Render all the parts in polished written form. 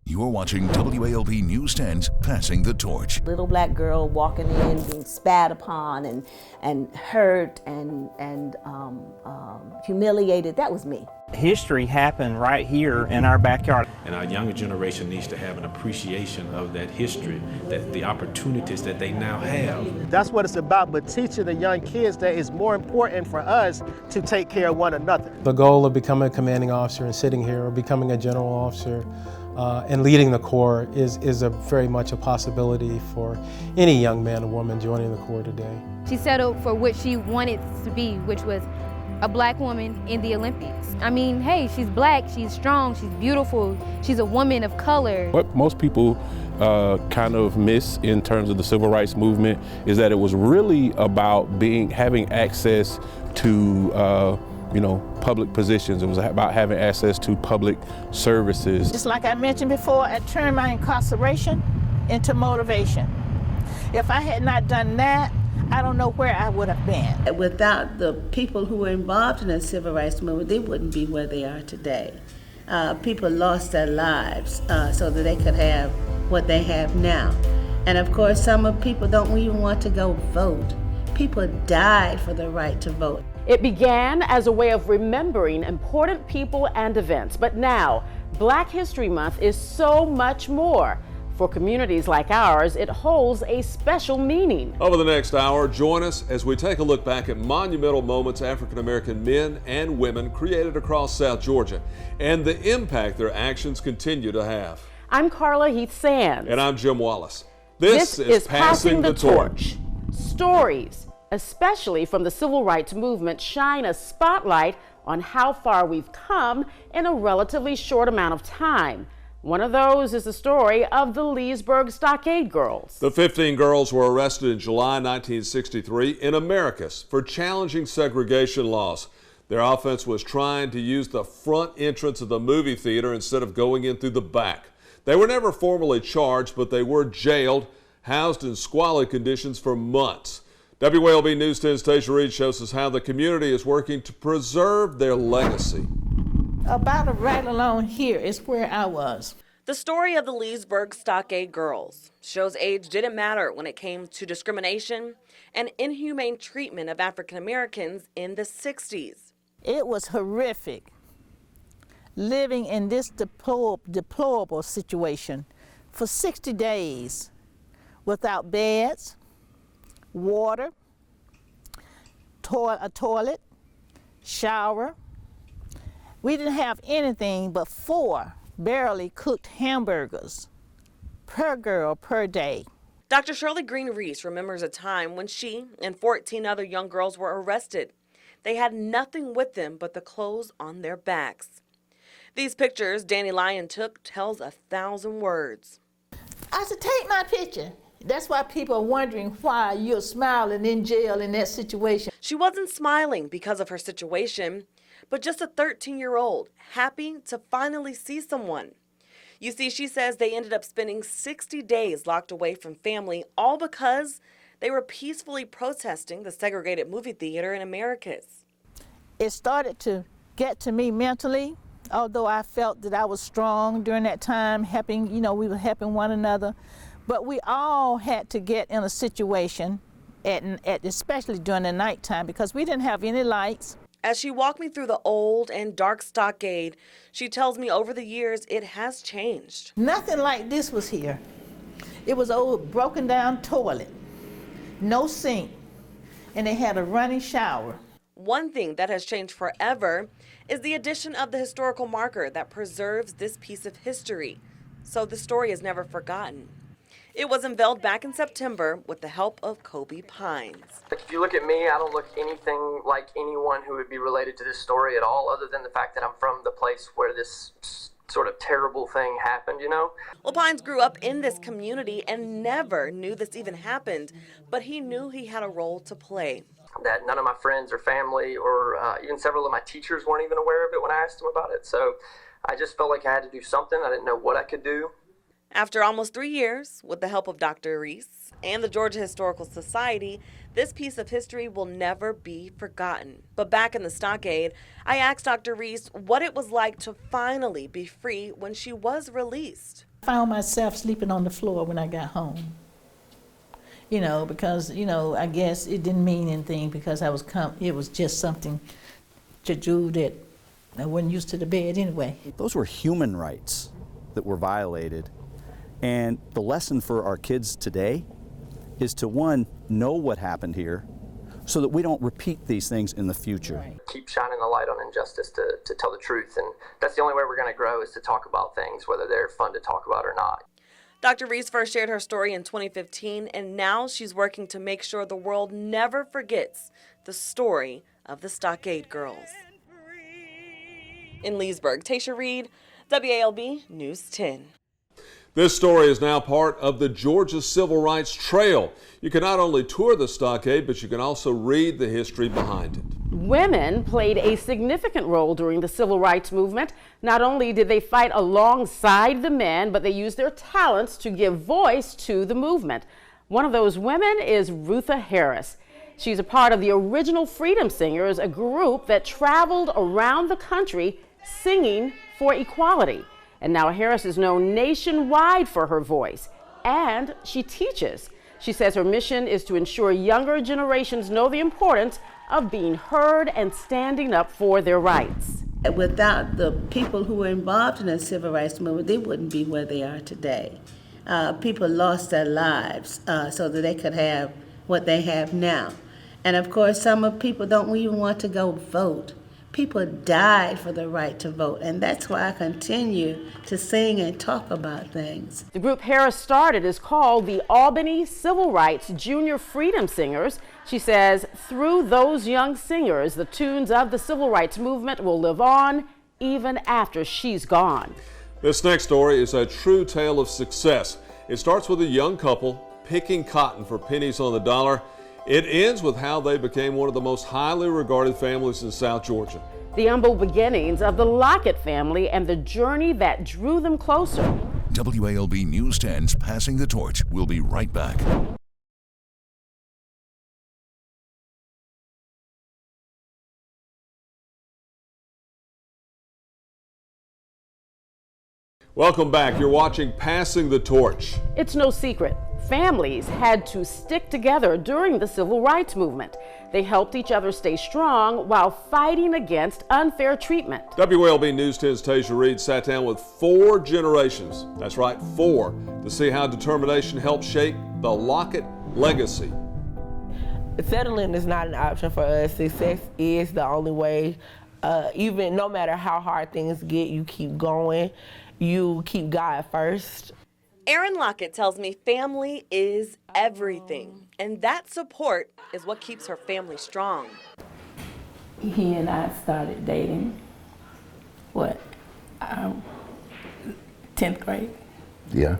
You're watching WALB News 10's Passing the Torch. Little black girl walking in, being spat upon and hurt and humiliated. That was me. History happened right here in our backyard. And our younger generation needs to have an appreciation of that history, that the opportunities that they now have. That's what it's about, but teaching the young kids that it's more important for us to take care of one another. The goal of becoming a commanding officer and sitting here, or becoming a general officer, and leading the Corps is a very much a possibility for any young man or woman joining the Corps today. She settled for what she wanted to be, which was a black woman in the Olympics. I mean, hey, she's black, she's strong, she's beautiful, she's a woman of color. What most people kind of miss in terms of the civil rights movement is that it was really about having access to public positions. It was about having access to public services. Just like I mentioned before, I turned my incarceration into motivation. If I had not done that, I don't know where I would have been. Without the people who were involved in the civil rights movement, they wouldn't be where they are today. People lost their lives so that they could have what they have now. And of course, some people don't even want to go vote. People died for the right to vote. It began as a way of remembering important people and events, but now Black History Month is so much more. For communities like ours, it holds a special meaning. Over the next hour, join us as we take a look back at monumental moments African American men and women created across South Georgia and the impact their actions continue to have. I'm Carla Heath-Sands. And I'm Jim Wallace. This is Passing the Torch. Stories, especially from the civil rights movement, shine a spotlight on how far we've come in a relatively short amount of time. One of those is the story of the Leesburg Stockade Girls. The 15 girls were arrested in July 1963 in Americus for challenging segregation laws. Their offense was trying to use the front entrance of the movie theater instead of going in through the back. They were never formally charged, but they were jailed, housed in squalid conditions for months. WALB News 10's Tasia Reed shows us how the community is working to preserve their legacy. About right along here is where I was. The story of the Leesburg Stockade Girls shows age didn't matter when it came to discrimination and inhumane treatment of African Americans in the 60s. It was horrific living in this deplorable situation for 60 days without beds, water, a toilet, shower. We didn't have anything but 4 barely cooked hamburgers per girl per day. Dr. Shirley Green Reese remembers a time when she and 14 other young girls were arrested. They had nothing with them but the clothes on their backs. These pictures Danny Lyon took tells 1,000 words. I said, take my picture. That's why people are wondering why you're smiling in jail in that situation. She wasn't smiling because of her situation, but just a 13-year-old, happy to finally see someone. You see, she says they ended up spending 60 days locked away from family, all because they were peacefully protesting the segregated movie theater in Americus. It started to get to me mentally, although I felt that I was strong during that time, we were helping one another. But we all had to get in a situation, especially during the nighttime, because we didn't have any lights. As she walked me through the old and dark stockade, she tells me over the years it has changed. Nothing like this was here. It was an old broken down toilet, no sink, and they had a running shower. One thing that has changed forever is the addition of the historical marker that preserves this piece of history, so the story is never forgotten. It was unveiled back in September with the help of Kobe Pines. If you look at me, I don't look anything like anyone who would be related to this story at all, other than the fact that I'm from the place where this sort of terrible thing happened, you know? Well, Pines grew up in this community and never knew this even happened, but he knew he had a role to play. That none of my friends or family or even several of my teachers weren't even aware of it when I asked them about it. So I just felt like I had to do something. I didn't know what I could do. After almost 3 years, with the help of Dr. Reese and the Georgia Historical Society, this piece of history will never be forgotten. But back in the stockade, I asked Dr. Reese what it was like to finally be free when she was released. I found myself sleeping on the floor when I got home. You know, because, you know, I guess it didn't mean anything because it was just something to do that I wasn't used to the bed anyway. Those were human rights that were violated. And the lesson for our kids today is to, one, know what happened here so that we don't repeat these things in the future. Right. Keep shining the light on injustice to tell the truth. And that's the only way we're going to grow, is to talk about things, whether they're fun to talk about or not. Dr. Reese first shared her story in 2015, and now she's working to make sure the world never forgets the story of the Stockade Girls. In Leesburg, Tasha Reed, WALB News 10. This story is now part of the Georgia Civil Rights Trail. You can not only tour the stockade, but you can also read the history behind it. Women played a significant role during the civil rights movement. Not only did they fight alongside the men, but they used their talents to give voice to the movement. One of those women is Rutha Harris. She's a part of the original Freedom Singers, a group that traveled around the country singing for equality. And now Harris is known nationwide for her voice, and she teaches. She says her mission is to ensure younger generations know the importance of being heard and standing up for their rights. Without the people who were involved in the civil rights movement, they wouldn't be where they are today. People lost their lives so that they could have what they have now. And of course, some people don't even want to go vote. People died for the right to vote, and that's why I continue to sing and talk about things. The group Harris started is called the Albany Civil Rights Junior Freedom Singers. She says through those young singers, the tunes of the civil rights movement will live on even after she's gone. This next story is a true tale of success. It starts with a young couple picking cotton for pennies on the dollar. It ends with how they became one of the most highly regarded families in South Georgia. The humble beginnings of the Lockett family and the journey that drew them closer. WALB News 10's Passing the Torch. We'll be right back. Welcome back. You're watching Passing the Torch. It's no secret. Families had to stick together during the civil rights movement. They helped each other stay strong while fighting against unfair treatment. WALB News 10's Tasha Reed sat down with 4 generations, that's right, 4, to see how determination helped shape the Lockett legacy. Settling is not an option for us. Success is the only way. Even no matter how hard things get, you keep going. You keep God first. Aaron Lockett tells me family is everything, and that support is what keeps her family strong. He and I started dating, 10th grade? Yeah.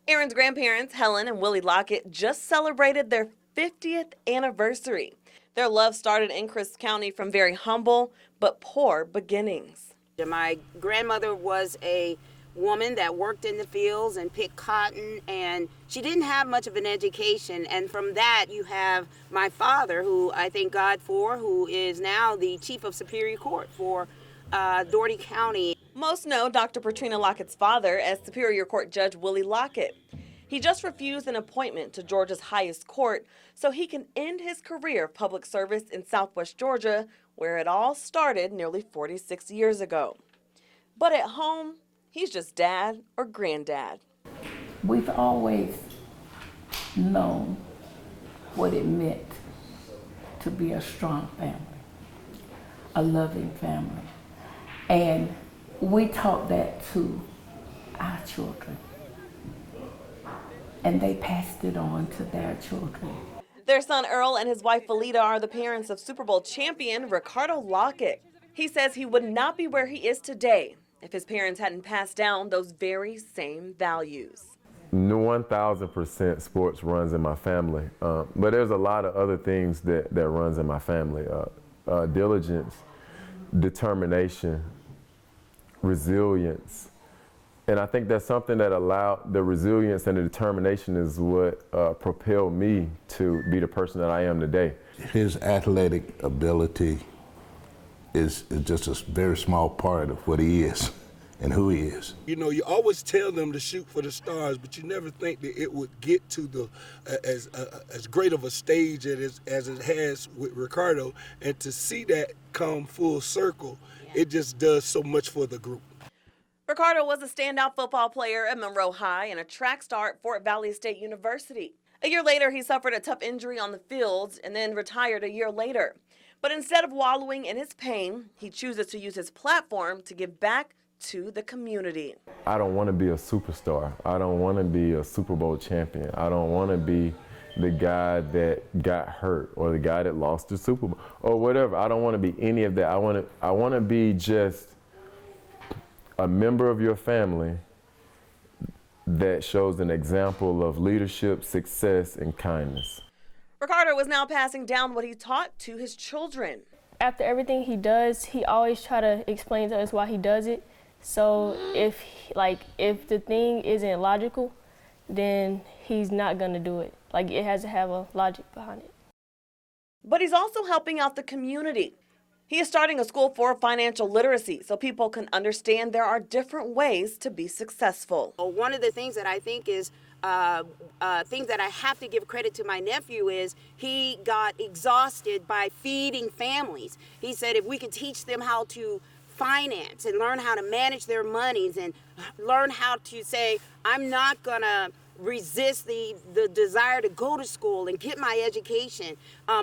Aaron's grandparents, Helen and Willie Lockett, just celebrated their 50th anniversary. Their love started in Chris County from very humble but poor beginnings. My grandmother was a woman that worked in the fields and picked cotton, and she didn't have much of an education. And from that, you have my father, who I thank God for, who is now the chief of Superior Court for Dougherty County. Most know Dr. Patrina Lockett's father as Superior Court Judge Willie Lockett. He just refused an appointment to Georgia's highest court so he can end his career of public service in Southwest Georgia, where it all started nearly 46 years ago. But at home, he's just dad or granddad. We've always known what it meant to be a strong family, a loving family. And we taught that to our children. And they passed it on to their children. Their son Earl and his wife Felita are the parents of Super Bowl champion Ricardo Lockett. He says he would not be where he is today if his parents hadn't passed down those very same values. 1000% sports runs in my family, but there's a lot of other things that runs in my family. Diligence, determination, resilience. And I think that's something that allowed the resilience and the determination is what propelled me to be the person that I am today. His athletic ability is just a very small part of what he is. and who he is. You know, you always tell them to shoot for the stars, but you never think that it would get to the as great of a stage as it has with Ricardo, and to see that come full circle, it just does so much for the group. Ricardo was a standout football player at Monroe High and a track star at Fort Valley State University. A year later, he suffered a tough injury on the fields and then retired a year later. But instead of wallowing in his pain, he chooses to use his platform to give back to the community. I don't want to be a superstar. I don't want to be a Super Bowl champion. I don't want to be the guy that got hurt or the guy that lost the Super Bowl or whatever. I don't want to be any of that. I want to be just a member of your family that shows an example of leadership, success, and kindness. Ricardo is now passing down what he taught to his children. After everything he does, he always try to explain to us why he does it. So if the thing isn't logical, then he's not gonna do it. Like, it has to have a logic behind it. But he's also helping out the community. He is starting a school for financial literacy so people can understand there are different ways to be successful. One of the things that I think is things that I have to give credit to my nephew is he got exhausted by feeding families. He said if we could teach them how to finance and learn how to manage their monies and learn how to say, I'm not gonna resist the desire to go to school and get my education.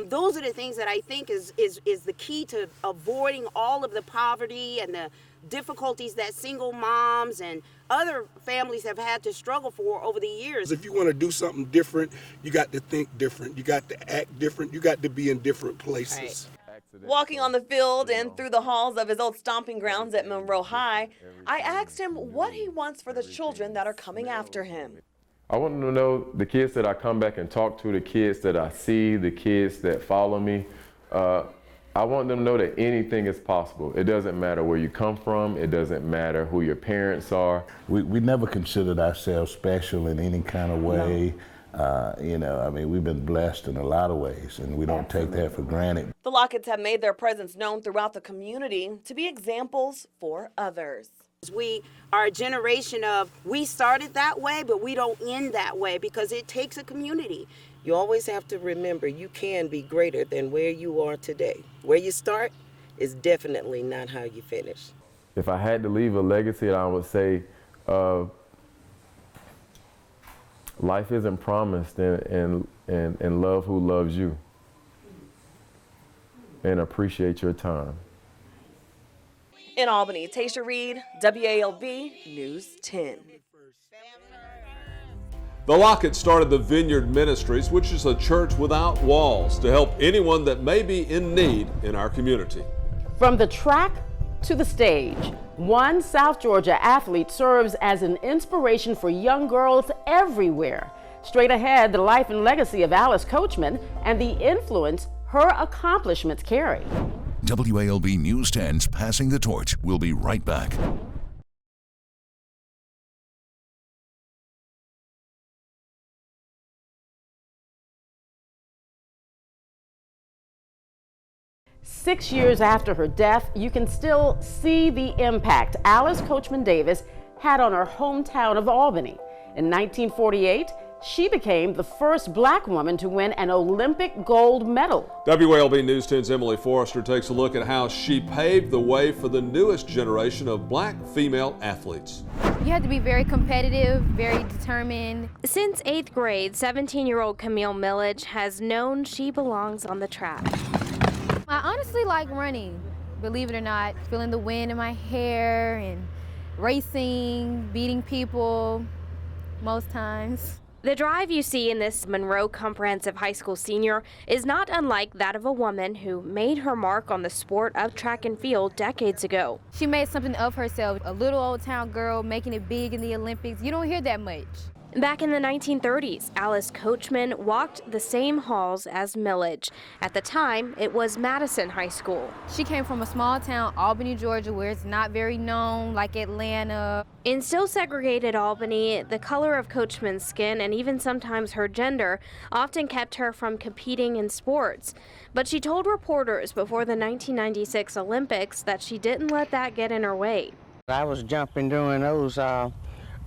Those are the things that I think is the key to avoiding all of the poverty and the difficulties that single moms and other families have had to struggle for over the years. If you want to do something different, you got to think different, you got to act different, you got to be in different places. Right. Walking on the field and through the halls of his old stomping grounds at Monroe High, I asked him what he wants for the children that are coming after him. I want them to know the kids that I come back and talk to, the kids that I see, the kids that follow me. I want them to know that anything is possible. It doesn't matter where you come from. It doesn't matter who your parents are. We never considered ourselves special in any kind of way. You know, I mean, we've been blessed in a lot of ways, and we don't take that for granted. The Locketts have made their presence known throughout the community to be examples for others. We are a generation of, we started that way, but we don't end that way because it takes a community. You always have to remember you can be greater than where you are today. Where you start is definitely not how you finish. If I had to leave a legacy, I would say life isn't promised, and love who loves you, and appreciate your time. In Albany, Tasha Reed, WALB News 10. The Locketts started the Vineyard Ministries, which is a church without walls, to help anyone that may be in need in our community. From the track to the stage, one South Georgia athlete serves as an inspiration for young girls everywhere. Straight ahead, the life and legacy of Alice Coachman and the influence her accomplishments carry. WALB News 10's Passing the Torch. We'll be right back. Six years after her death, you can still see the impact Alice Coachman Davis had on her hometown of Albany. In 1948, she became the first black woman to win an Olympic gold medal. WALB News 10's Emily Forrester takes a look at how she paved the way for the newest generation of black female athletes. You have to be very competitive, very determined. Since 8th grade, 17-year-old Camille Millage has known she belongs on the track. I honestly like running, believe it or not, feeling the wind in my hair and racing, beating people most times. The drive you see in this Monroe Comprehensive High School senior is not unlike that of a woman who made her mark on the sport of track and field decades ago. She made something of herself, a little old town girl making it big in the Olympics. You don't hear that much. Back in the 1930s, Alice Coachman walked the same halls as Millage. At the time, it was Madison High School. She came from a small town, Albany, Georgia, where it's not very known, like Atlanta. In still segregated Albany, the color of Coachman's skin and even sometimes her gender often kept her from competing in sports. But she told reporters before the 1996 Olympics that she didn't let that get in her way. I was jumping during those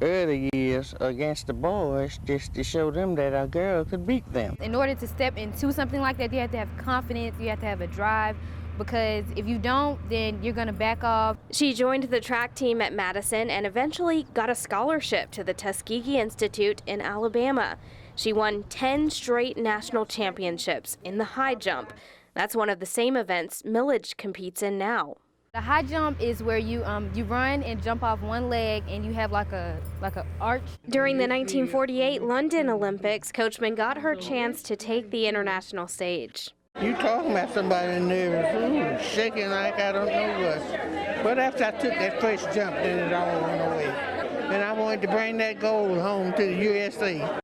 early years against the boys just to show them that a girl could beat them. In order to step into something like that, you have to have confidence, you have to have a drive, because if you don't, then you're gonna back off. She joined the track team at Madison and eventually got a scholarship to the Tuskegee Institute in Alabama. She won 10 straight national championships in the high jump. That's one of the same events Millage competes in now. The high jump is where you run and jump off one leg, and you have like a arch. During the 1948 London Olympics, Coachman got her chance to take the international stage. You talking about somebody nervous, shaking like I don't know what. But after I took that first jump, then it all went away. And I wanted to bring that gold home to the USA.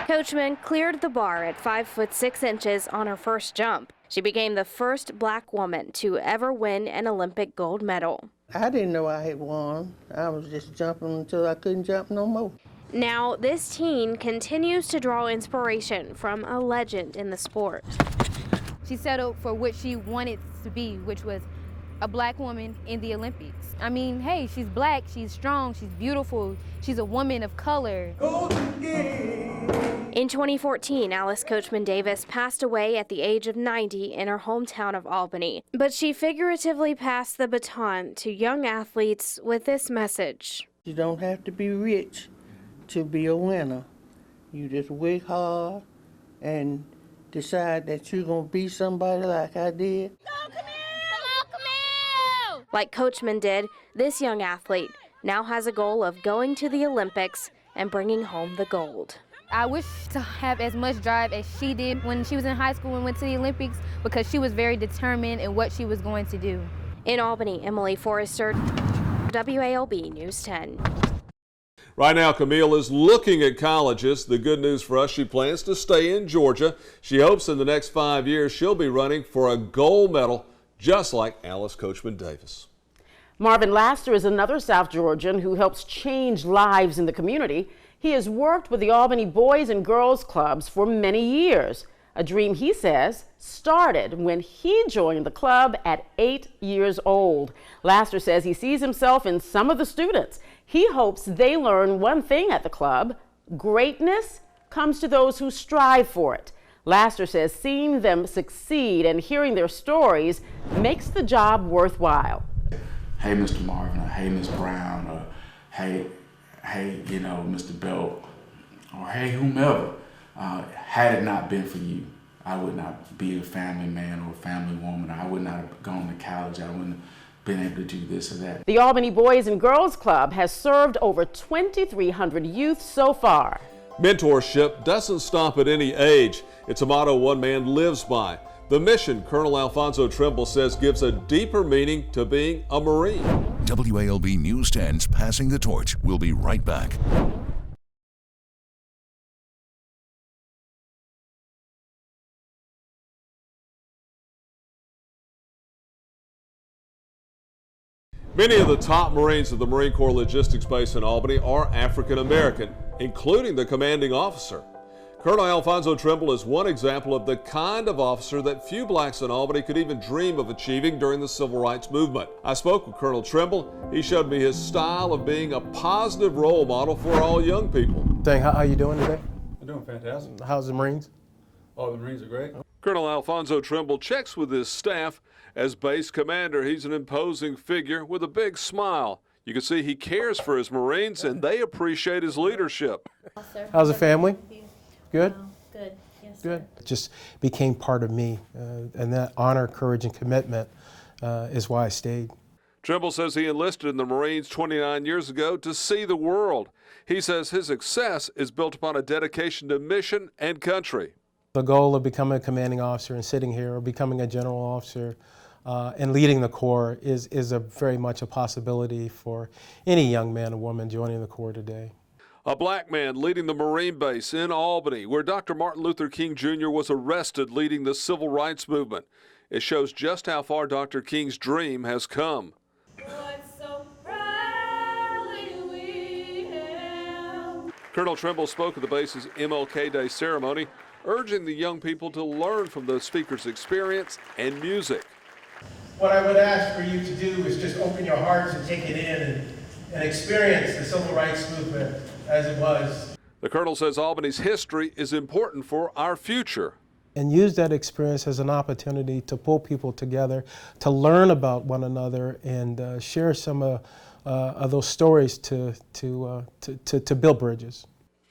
Coachman cleared the bar at 5'6" on her first jump. She became the first black woman to ever win an Olympic gold medal. I didn't know I had won. I was just jumping until I couldn't jump no more. Now, this teen continues to draw inspiration from a legend in the sport. She settled for what she wanted to be, which was a black woman in the Olympics. I mean, hey, she's black, she's strong, she's beautiful, she's a woman of color. In 2014, Alice Coachman Davis passed away at the age of 90 in her hometown of Albany. But she figuratively passed the baton to young athletes with this message. You don't have to be rich to be a winner. You just work hard and decide that you're going to be somebody like I did. Like Coachman did, this young athlete now has a goal of going to the Olympics and bringing home the gold. I wish to have as much drive as she did when she was in high school and went to the Olympics, because she was very determined in what she was going to do. In Albany, Emily Forrester, WALB News 10. Right now, Camille is looking at colleges. The good news for us, she plans to stay in Georgia. She hopes in the next 5 years she'll be running for a gold medal, just like Alice Coachman Davis. Marvin Laster is another South Georgian who helps change lives in the community. He has worked with the Albany Boys and Girls Clubs for many years, a dream he says started when he joined the club at 8 years old. Laster says he sees himself in some of the students. He hopes they learn one thing at the club: greatness comes to those who strive for it. Laster says seeing them succeed and hearing their stories makes the job worthwhile. Hey, Mr. Marvin, or hey, Miss Brown, or hey, you know, Mr. Belt, or hey, whomever. Had it not been for you, I would not be a family man or a family woman. I would not have gone to college. I wouldn't have been able to do this or that. The Albany Boys and Girls Club has served over 2,300 youth so far. Mentorship doesn't stop at any age. It's a motto one man lives by. The mission, Colonel Alfonso Trimble says, gives a deeper meaning to being a Marine. WALB News 10's Passing the Torch. We'll be right back. Many of the top Marines of the Marine Corps Logistics Base in Albany are African American, including the commanding officer. Colonel Alfonso Trimble is one example of the kind of officer that few blacks in Albany could even dream of achieving during the Civil Rights Movement. I spoke with Colonel Trimble. He showed me his style of being a positive role model for all young people. How are you doing today? I'm doing fantastic. How's the Marines? Oh, the Marines are great. Colonel Alfonso Trimble checks with his staff. As base commander, he's an imposing figure with a big smile. You can see he cares for his Marines and they appreciate his leadership. How's the family? Good? Good, yes. Good. It just became part of me, and that honor, courage, and commitment is why I stayed. Trimble says he enlisted in the Marines 29 years ago to see the world. He says his success is built upon a dedication to mission and country. The goal of becoming a commanding officer and sitting here, or becoming a general officer and leading the Corps is very much a possibility for any young man or woman joining the Corps today. A black man leading the Marine base in Albany, where Dr. Martin Luther King Jr. was arrested leading the Civil Rights Movement. It shows just how far Dr. King's dream has come. Colonel Trimble spoke at the base's MLK Day ceremony, urging the young people to learn from the speaker's experience and music. what I would ask for you to do is just open your hearts and take it in and experience the civil rights movement as it was. The colonel says Albany's history is important for our future. And use that experience as an opportunity to pull people together, to learn about one another, and share some of those stories to build bridges.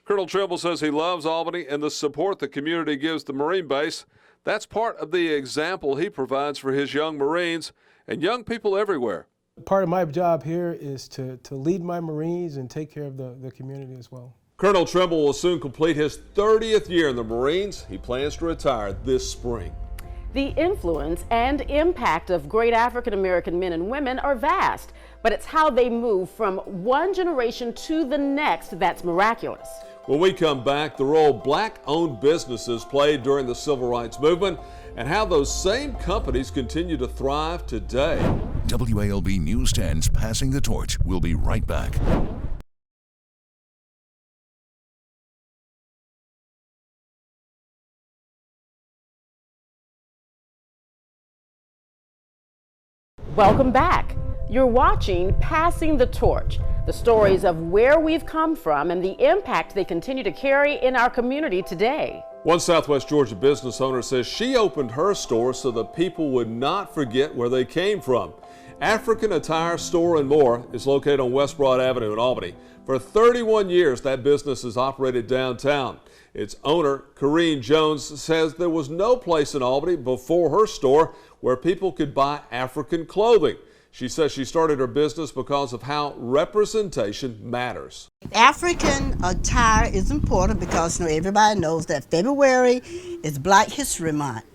Colonel Trimble says he loves Albany and the support the community gives the Marine base. That's part of the example he provides for his young Marines and young people everywhere. Part of my job here is to lead my Marines and take care of the community as well. Colonel Trimble will soon complete his 30th year in the Marines. He plans to retire this spring. The influence and impact of great African American men and women are vast, but it's how they move from one generation to the next that's miraculous. When we come back, the role black-owned businesses played during the civil rights movement and how those same companies continue to thrive today. WALB News 10's Passing the Torch. We'll be right back. Welcome back. You're watching Passing the Torch, the stories of where we've come from and the impact they continue to carry in our community today. One Southwest Georgia business owner says she opened her store so that people would not forget where they came from. African Attire Store and More is located on West Broad Avenue in Albany. For 31 years, that business has operated downtown. Its owner, Corrine Jones, says there was no place in Albany before her store where people could buy African clothing. She says she started her business because of how representation matters. African attire is important because everybody knows that February is Black History Month.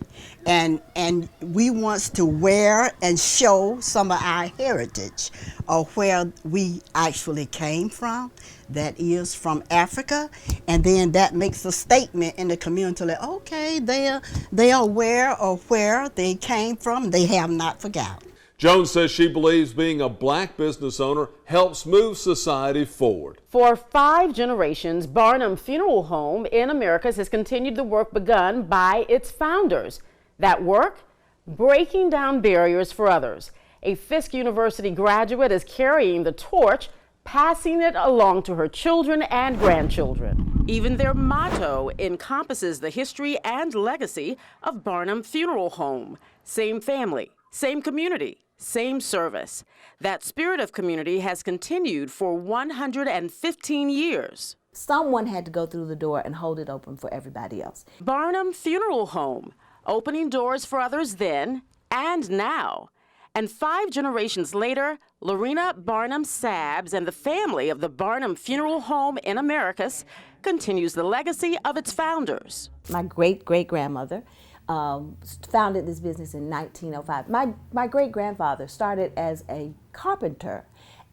And we want to wear and show some of our heritage of where we actually came from. That is from Africa, and then that makes a statement in the community that okay, they are aware of where they came from. They have not forgotten. Jones says she believes being a black business owner helps move society forward. For 5 generations, Barnum Funeral Home in Americas has continued the work begun by its founders. That work, breaking down barriers for others. A Fisk University graduate is carrying the torch, passing it along to her children and grandchildren. Even their motto encompasses the history and legacy of Barnum Funeral Home. Same family, same community, same service. That spirit of community has continued for 115 years. Someone had to go through the door and hold it open for everybody else. Barnum Funeral Home, opening doors for others then and now. And 5 generations later, Lorena Barnum Sabbs and the family of the Barnum Funeral Home in Americas continues the legacy of its founders. My great-great-grandmother founded this business in 1905. My great-grandfather started as a carpenter,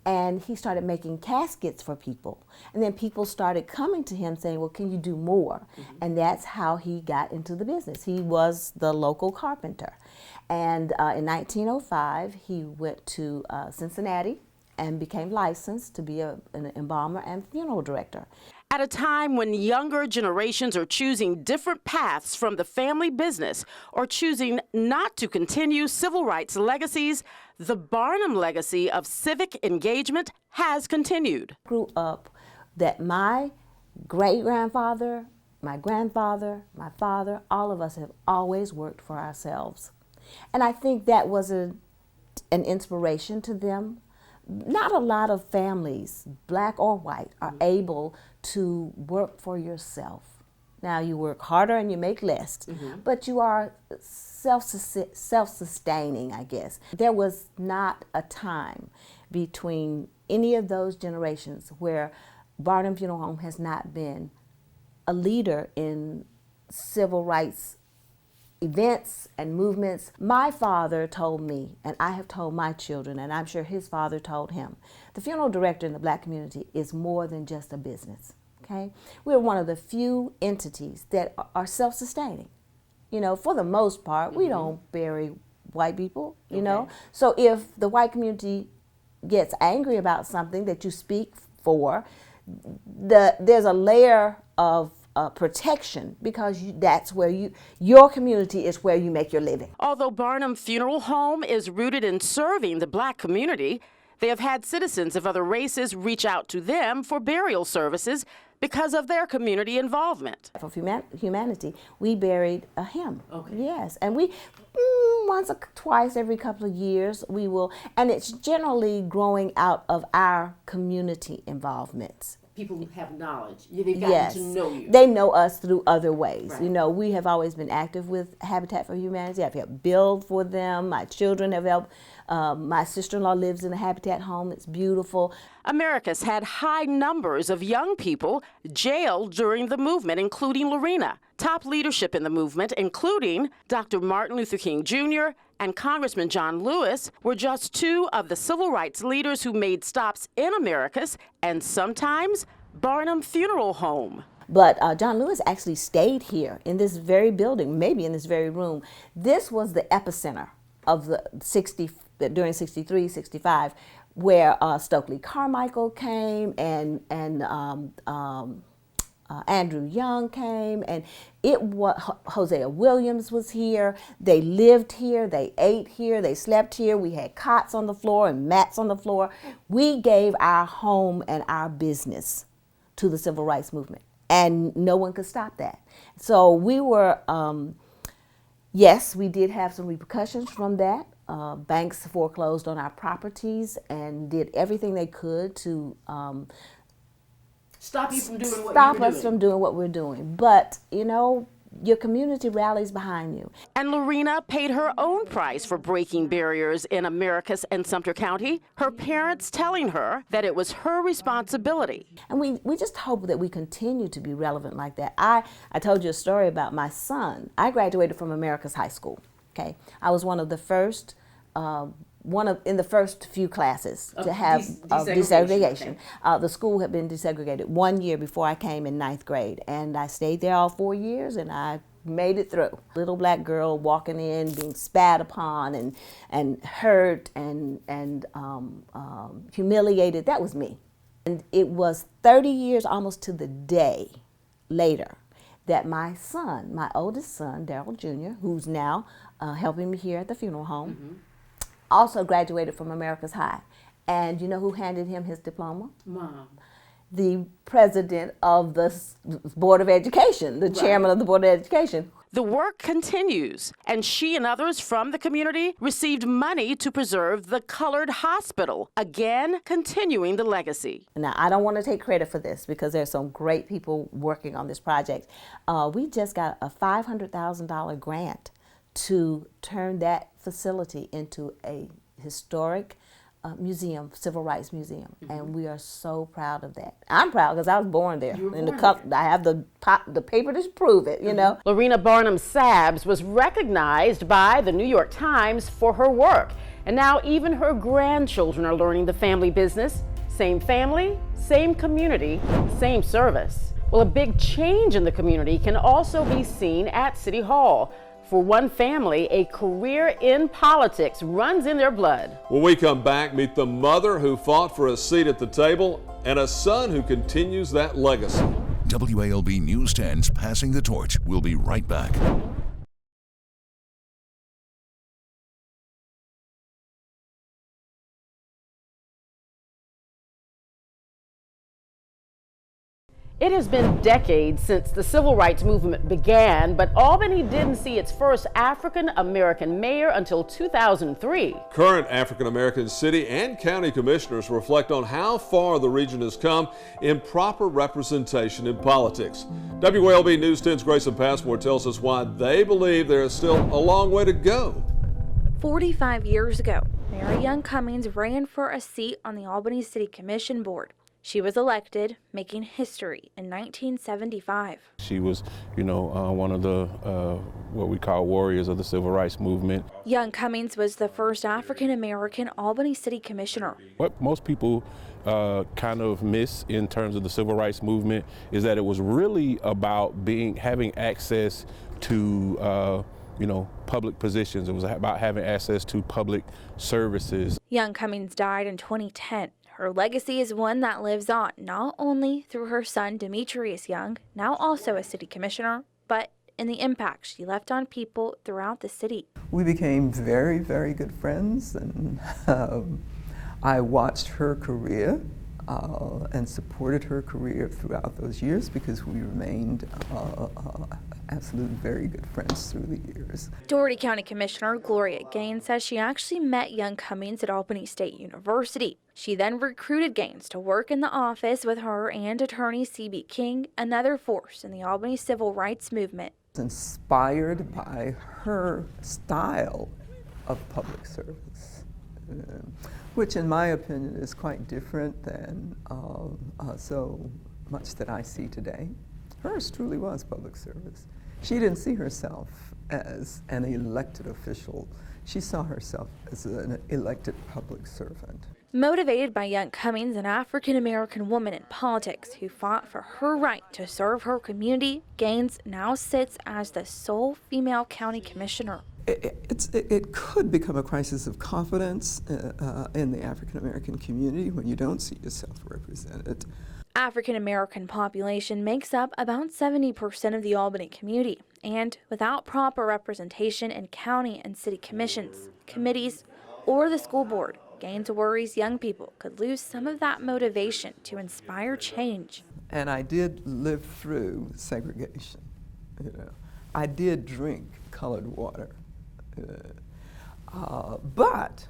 and he started making caskets for people. And then people started coming to him saying, well, can you do more? Mm-hmm. And that's how he got into the business. He was the local carpenter. And in 1905, he went to Cincinnati and became licensed to be an embalmer and funeral director. At a time when younger generations are choosing different paths from the family business or choosing not to continue civil rights legacies, the Barnum legacy of civic engagement has continued. Grew up that my great-grandfather, my grandfather, my father, all of us have always worked for ourselves. And I think that was an inspiration to them. Not a lot of families, black or white, are able to work for yourself. Now you work harder and you make less, but you are self-sustaining, I guess. There was not a time between any of those generations where Barnum Funeral Home has not been a leader in civil rights events and movements. My father told me, and I have told my children, and I'm sure his father told him, the funeral director in the black community is more than just a business, okay? We're one of the few entities that are self-sustaining. You know, for the most part, we don't bury white people, you know? So if the white community gets angry about something that you speak for, there's a layer of protection, because that's where your community is where you make your living. Although Barnum Funeral Home is rooted in serving the Black community, they have had citizens of other races reach out to them for burial services because of their community involvement. For humanity, we buried him. Okay. Yes, and we once or twice every couple of years we will, and it's generally growing out of our community involvements. People who have knowledge, they've gotten to know you. They know us through other ways. Right. You know, we have always been active with Habitat for Humanity. I've helped build for them. My children have helped. My sister-in-law lives in a Habitat home. It's beautiful. America's had high numbers of young people jailed during the movement, including Lorena. Top leadership in the movement, including Dr. Martin Luther King Jr. and Congressman John Lewis, were just two of the civil rights leaders who made stops in America's and sometimes Barnum Funeral Home. But John Lewis actually stayed here in this very building, maybe in this very room. This was the epicenter of the during 63, 65, where Stokely Carmichael came and Andrew Young came, and Hosea Williams was here. They lived here, they ate here, they slept here. We had cots on the floor and mats on the floor. We gave our home and our business to the civil rights movement, and no one could stop that. So we were, yes, we did have some repercussions from that. Banks foreclosed on our properties and did everything they could to stop you from doing what you were stop doing. us from doing what we're doing. But, you know, your community rallies behind you. And Lorena paid her own price for breaking barriers in Americus and Sumter County, her parents telling her that it was her responsibility. And we just hope that we continue to be relevant like that. I told you a story about my son. I graduated from Americus High School. Okay, I was one of the first, in the first few classes to have desegregation. Okay. The school had been desegregated 1 year before I came in 9th grade, and I stayed there all 4 years, and I made it through. Little black girl walking in, being spat upon and hurt and humiliated. That was me. And it was 30 years almost to the day later that my son, my oldest son, Daryl Jr., who's now helping me here at the funeral home, also graduated from America's High. And you know who handed him his diploma? Mom. The president of the Board of Education, the chairman of the Board of Education. The work continues, and she and others from the community received money to preserve the colored hospital, again continuing the legacy. Now, I don't want to take credit for this because there's some great people working on this project. We just got a $500,000 grant to turn that facility into a historic museum, civil rights museum, and we are so proud of that. I'm proud because I was born there. I have the paper to prove it, you know. Lorena Barnum Sabbs was recognized by the New York Times for her work, and now even her grandchildren are learning the family business. Same family, same community, same service. Well, a big change in the community can also be seen at City Hall. For one family, a career in politics runs in their blood. When we come back, meet the mother who fought for a seat at the table and a son who continues that legacy. WALB News 10's Passing the Torch. We'll be right back. It has been decades since the civil rights movement began, but Albany didn't see its first African-American mayor until 2003. Current African-American city and county commissioners reflect on how far the region has come in proper representation in politics. WALB News 10's Grayson Passmore tells us why they believe there is still a long way to go. 45 years ago, Mary Young Cummings ran for a seat on the Albany City Commission Board. She was elected, making history in 1975. She was, one of the what we call warriors of the civil rights movement. Young Cummings was the first African-American Albany City Commissioner. What most people kind of miss in terms of the civil rights movement is that it was really about having access to public positions. It was about having access to public services. Young Cummings died in 2010. Her legacy is one that lives on not only through her son Demetrius Young, now also a city commissioner, but in the impact she left on people throughout the city. We became very, very good friends, and I watched her career and supported her career throughout those years because we remained absolute very good friends through the years. Dougherty County Commissioner Gloria Gaines says she actually met young Cummings at Albany State University. She then recruited Gaines to work in the office with her and attorney C.B. King, another force in the Albany civil rights movement. Inspired by her style of public service, which in my opinion is quite different than so much that I see today. Hers truly was public service. She didn't see herself as an elected official. She saw herself as an elected public servant. Motivated by young Cummings, an African-American woman in politics who fought for her right to serve her community, Gaines now sits as the sole female county commissioner. It could become a crisis of confidence in the African-American community when you don't see yourself represented. African-American population makes up about 70% of the Albany community, and without proper representation in county and city commissions, committees, or the school board, Gaines worries young people could lose some of that motivation to inspire change. And I did live through segregation. I did drink colored water. But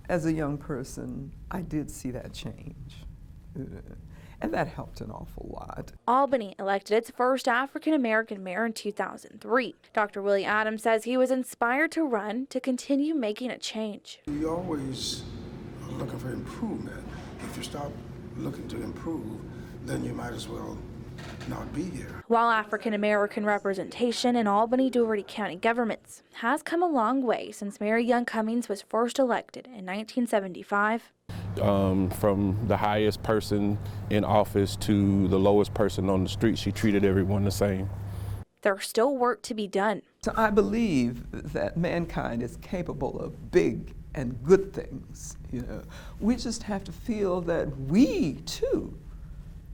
as a young person, I did see that change. And that helped an awful lot. Albany elected its first African-American mayor in 2003. Dr. Willie Adams says he was inspired to run to continue making a change. You always are looking for improvement. If you stop looking to improve, then you might as well not be here. While African-American representation in Albany-Dougherty County governments has come a long way since Mayor Young Cummings was first elected in 1975. From the highest person in office to the lowest person on the street, she treated everyone the same. There's still work to be done. So I believe that mankind is capable of big and good things. We just have to feel that we too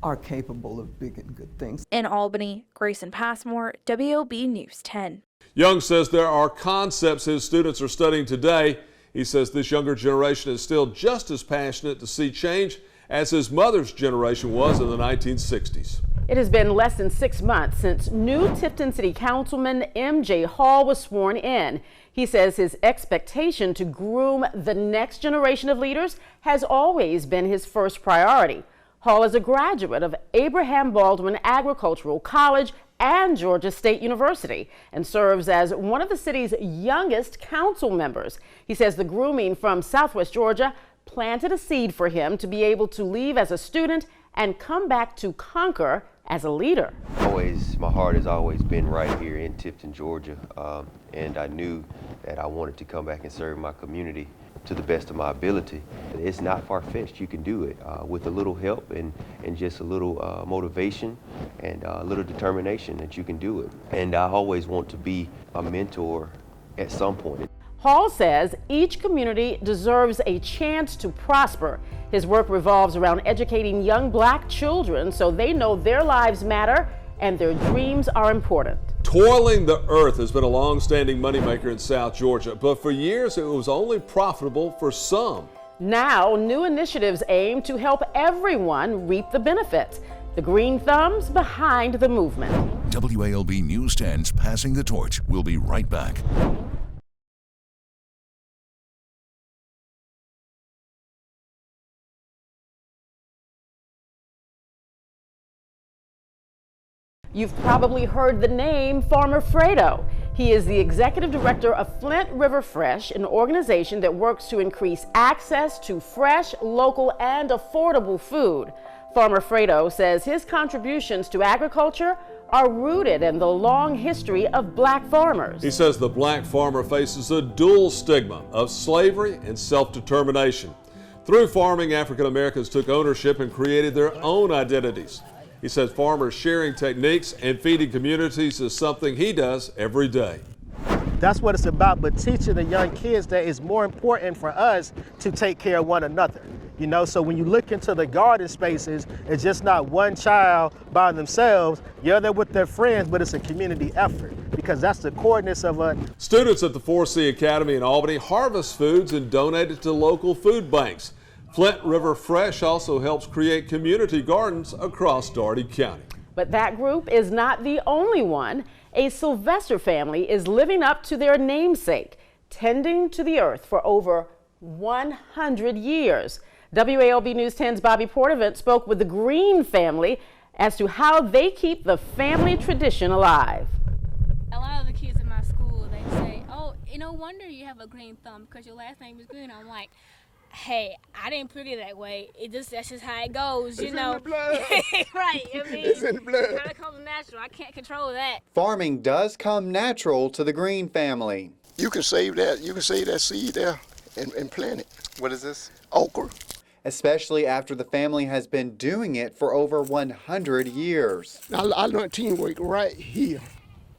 are capable of big and good things. In Albany, Grayson Passmore, WALB News 10. Young says there are concepts his students are studying today. He says this younger generation is still just as passionate to see change as his mother's generation was in the 1960s. It has been less than 6 months since new Tifton City Councilman M.J. Hall was sworn in. He says his expectation to groom the next generation of leaders has always been his first priority. Hall is a graduate of Abraham Baldwin Agricultural College and Georgia State University and serves as one of the city's youngest council members. He says the grooming from Southwest Georgia planted a seed for him to be able to leave as a student and come back to conquer as a leader. My heart has always been right here in Tifton, Georgia, and I knew that I wanted to come back and serve my community to the best of my ability. It's not far-fetched. You can do it with a little help and just a little motivation and a little determination that you can do it. And I always want to be a mentor at some point. Hall says each community deserves a chance to prosper. His work revolves around educating young black children so they know their lives matter and their dreams are important. Toiling the earth has been a long-standing moneymaker in South Georgia, but for years it was only profitable for some. Now, new initiatives aim to help everyone reap the benefits. The green thumbs behind the movement. WALB News 10's Passing the Torch. We'll be right back. You've probably heard the name Farmer Fredo. He is the executive director of Flint River Fresh, an organization that works to increase access to fresh, local, and affordable food. Farmer Fredo says his contributions to agriculture are rooted in the long history of black farmers. He says the black farmer faces a dual stigma of slavery and self-determination. Through farming, African Americans took ownership and created their own identities. He says farmers sharing techniques and feeding communities is something he does every day. That's what it's about, but teaching the young kids that it's more important for us to take care of one another. You know, so when you look into the garden spaces, it's just not one child by themselves. Yeah, they're with their friends, but it's a community effort because that's the coordinates of a... Students at the 4C Academy in Albany harvest foods and donate it to local food banks. Flint River Fresh also helps create community gardens across Dougherty County. But that group is not the only one. A Sylvester family is living up to their namesake, tending to the earth for over 100 years. WALB News 10's Bobby Portavant spoke with the Green family as to how they keep the family tradition alive. A lot of the kids in my school, they say, oh, no wonder you have a green thumb because your last name is Green. I'm like, hey, I didn't put it that way. That's just how it goes, you know. In the blood. Right. I mean, it's in the blood. It kind of comes natural. I can't control that. Farming does come natural to the Green family. You can save that. You can save that seed there and plant it. What is this? Okra. Especially after the family has been doing it for over 100 years. I learned teamwork right here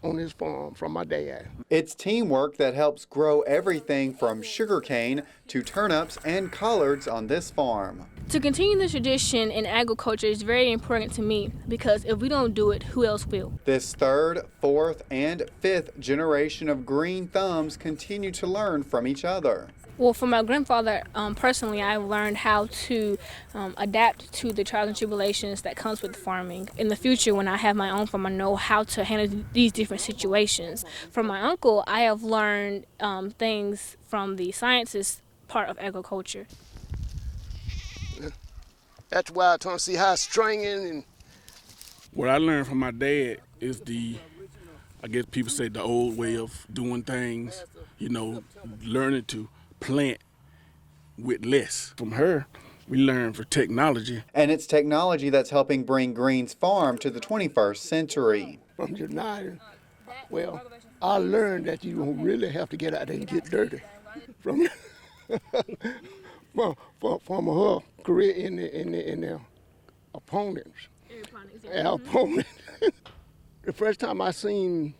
on this farm from my dad. It's teamwork that helps grow everything from sugarcane to turnips and collards on this farm. To continue the tradition in agriculture is very important to me because if we don't do it, who else will? This third, fourth, and fifth generation of Green Thumbs continue to learn from each other. Well, from my grandfather, personally, I learned how to adapt to the trials and tribulations that comes with farming. In the future, when I have my own farm, I know how to handle these different situations. From my uncle, I have learned things from the sciences part of agriculture. That's why I'm trying to see how stringing and... What I learned from my dad is I guess people say the old way of doing things, you know, learning to plant with less. From her, we learned for technology. And it's technology that's helping bring Green's farm to the 21st century. From United, well, I learned that you don't really have to get out there and get dirty. From her career in the opponents. Our opponent. The first time I seen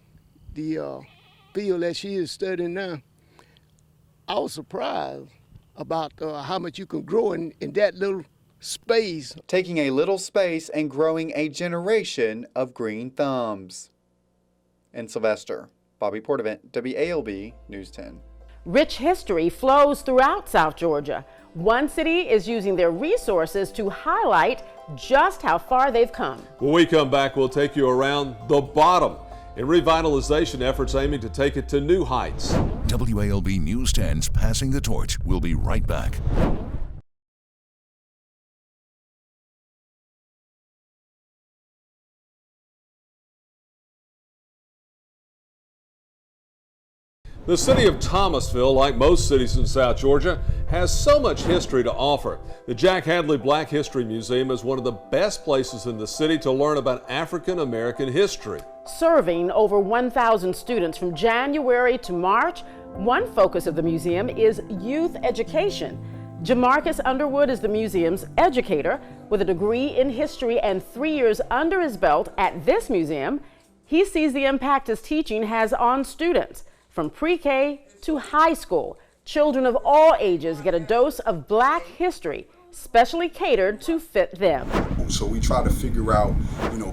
the field that she is studying now, I was surprised about how much you can grow in that little space. Taking a little space and growing a generation of Green Thumbs. In Sylvester, Bobby Portavant, WALB News 10. Rich history flows throughout South Georgia. One city is using their resources to highlight just how far they've come. When we come back, we'll take you around the bottom in revitalization efforts aiming to take it to new heights. WALB News 10's Passing the Torch. We'll be right back. The city of Thomasville, like most cities in South Georgia, has so much history to offer. The Jack Hadley Black History Museum is one of the best places in the city to learn about African American history. Serving over 1,000 students from January to March, one focus of the museum is youth education. Jamarcus Underwood is the museum's educator. With a degree in history and 3 years under his belt at this museum, he sees the impact his teaching has on students. From pre-K to high school, children of all ages get a dose of Black history, specially catered to fit them. So we try to figure out,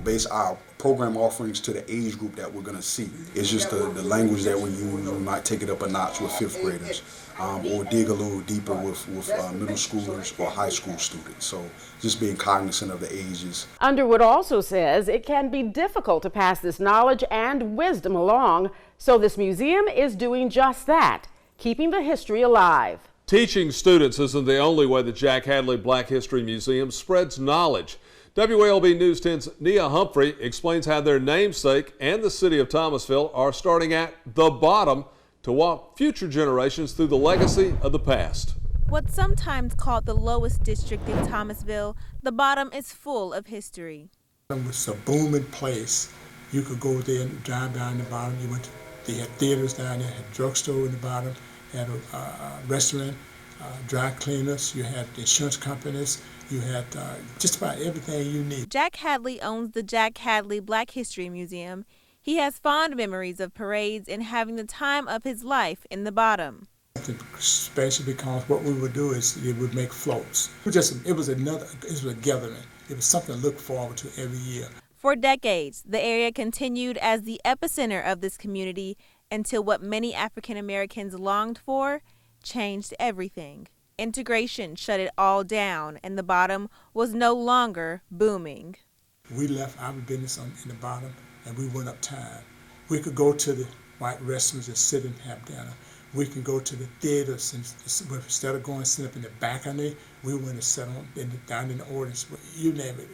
base our program offerings to the age group that we're going to see. It's just the language that we use. We might take it up a notch with fifth graders, or dig a little deeper with middle schoolers or high school students. So just being cognizant of the ages. Underwood also says it can be difficult to pass this knowledge and wisdom along, so this museum is doing just that, keeping the history alive. Teaching students isn't the only way the Jack Hadley Black History Museum spreads knowledge. WALB News 10's Nia Humphrey explains how their namesake and the city of Thomasville are starting at the bottom to walk future generations through the legacy of the past. What's sometimes called the lowest district in Thomasville, the bottom is full of history. It's a booming place. You could go there and drive down the bottom. They had theaters down there, had a drugstore in the bottom, had a restaurant, dry cleaners, you had the insurance companies, you had just about everything you need. Jack Hadley owns the Jack Hadley Black History Museum. He has fond memories of parades and having the time of his life in the bottom. Especially because what we would do is it would make floats. It was a gathering. It was something to look forward to every year. For decades, the area continued as the epicenter of this community until what many African Americans longed for changed everything. Integration shut it all down, and the Bottom was no longer booming. We left our business in the Bottom, and we went uptown. We could go to the white restaurants and sit and have dinner. We can go to the theaters, and instead of going and sit up in the balcony, we went and sat down in the audience. You name it.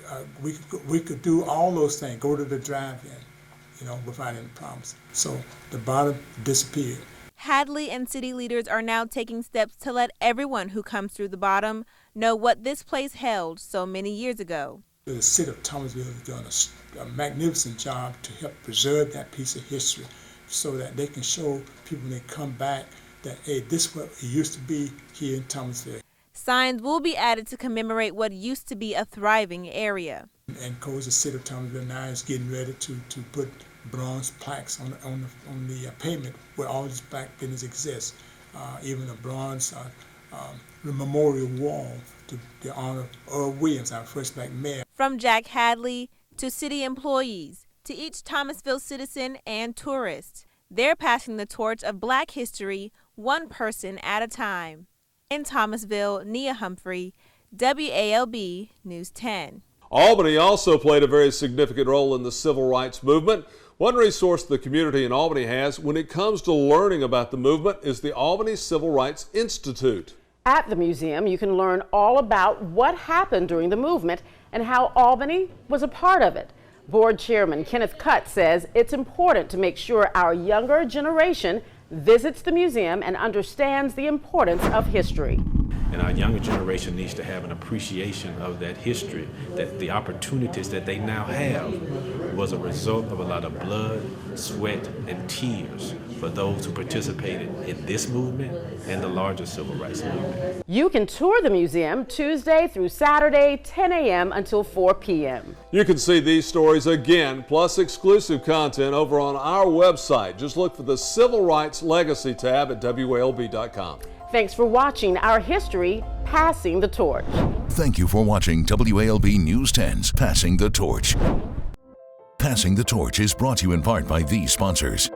We could do all those things. Go to the drive-in, without any problems. So the Bottom disappeared. Hadley and city leaders are now taking steps to let everyone who comes through the Bottom know what this place held so many years ago. The city of Thomasville has done a magnificent job to help preserve that piece of history, so that they can show people when they come back that, hey, this is what it used to be here in Thomasville. Signs will be added to commemorate what used to be a thriving area. And of course, the city of Thomasville now is getting ready to put bronze plaques on the pavement where all these black businesses exist. Even a bronze memorial wall to the honor of Earl Williams, our first black mayor. From Jack Hadley to city employees, to each Thomasville citizen and tourist, they're passing the torch of Black history one person at a time. In Thomasville, Nia Humphrey, WALB News 10. Albany also played a very significant role in the civil rights movement. One resource the community in Albany has when it comes to learning about the movement is the Albany Civil Rights Institute. At the museum, you can learn all about what happened during the movement and how Albany was a part of it. Board Chairman Kenneth Cutt says it's important to make sure our younger generation visits the museum and understands the importance of history. And our younger generation needs to have an appreciation of that history, that the opportunities that they now have was a result of a lot of blood, sweat, and tears for those who participated in this movement and the larger civil rights movement. You can tour the museum Tuesday through Saturday, 10 a.m. until 4 p.m. You can see these stories again, plus exclusive content over on our website. Just look for the Civil Rights Legacy tab at WALB.com. Thanks for watching our history, Passing the Torch. Thank you for watching WALB News 10's Passing the Torch. Passing the Torch is brought to you in part by these sponsors: